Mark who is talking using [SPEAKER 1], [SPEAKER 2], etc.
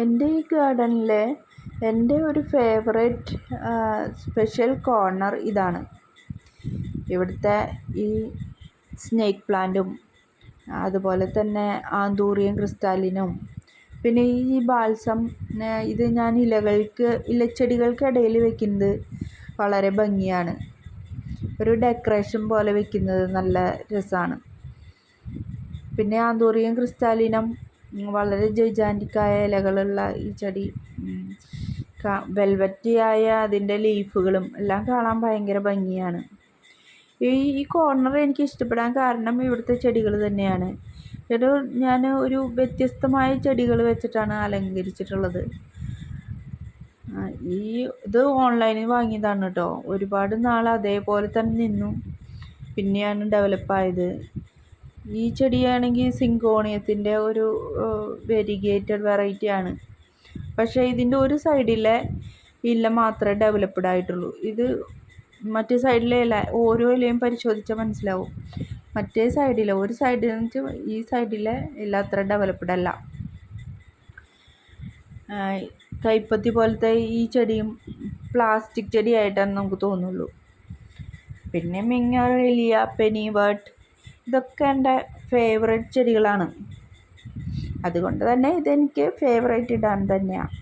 [SPEAKER 1] എൻ്റെ ഈ ഗാർഡനിലെ എൻ്റെ ഒരു ഫേവറേറ്റ് സ്പെഷ്യൽ കോർണർ ഇതാണ്. ഇവിടുത്തെ ഈ സ്നേക്ക് പ്ലാന്റും അതുപോലെ തന്നെ ആന്തൂറിയം ക്രിസ്റ്റാലിനും പിന്നെ ഈ ബാൽസം ഇത് ഞാൻ ഇലച്ചെടികൾക്കിടയിൽ വെക്കുന്നത് വളരെ ഭംഗിയാണ്. ഒരു ഡെക്കറേഷൻ പോലെ വെക്കുന്നത് നല്ല രസമാണ്. പിന്നെ ആന്തൂറിയം ക്രിസ്റ്റാലിനം വളരെ ജൈജാൻറ്റിക്കായ ഇലകളുള്ള ഈ ചെടി വെൽവെറ്റിയായ അതിൻ്റെ ലീഫുകളും എല്ലാം കാണാൻ ഭയങ്കര ഭംഗിയാണ്. ഈ കോർണർ എനിക്ക് ഇഷ്ടപ്പെടാൻ കാരണം ഇവിടുത്തെ ചെടികൾ തന്നെയാണ്. ഞാൻ ഒരു വ്യത്യസ്തമായ ചെടികൾ വെച്ചിട്ടാണ് അലങ്കരിച്ചിട്ടുള്ളത്. ഇത് ഓൺലൈനിൽ വാങ്ങിയതാണ് കേട്ടോ. ഒരുപാട് നാൾ അതേപോലെ തന്നെ നിന്നു, പിന്നെയാണ് ഡെവലപ്പായത്. ഈ ചെടിയാണെങ്കിൽ സിങ്കോണിയത്തിൻ്റെ ഒരു വെരിഗേറ്റഡ് വെറൈറ്റിയാണ്. പക്ഷേ ഇതിൻ്റെ ഒരു സൈഡിലെ ഇല മാത്രമേ ഡെവലപ്ഡ് ആയിട്ടുള്ളൂ. ഇത് മറ്റേ സൈഡിലെ ഇല ഓരോ ഇലയും പരിശോധിച്ചാൽ മനസ്സിലാവും. മറ്റേ സൈഡിലെ ഒരു സൈഡിൽ നിന്ന് ഈ സൈഡിലെ ഇല അത്ര ഡെവലപ്ഡ് അല്ല. കൈപ്പത്തി പോലത്തെ ഈ ചെടിയും പ്ലാസ്റ്റിക് ചെടിയായിട്ടാണ് നമുക്ക് തോന്നുള്ളൂ. പിന്നെ മിങ്ങറേലിയ, പെനിവേർട്ട് ഇതൊക്കെ എൻ്റെ ഫേവറേറ്റ് ചെടികളാണ്. അതുകൊണ്ട് തന്നെ ഇതെനിക്ക് ഫേവറേറ്റ് ഇടാൻ തന്നെയാണ്.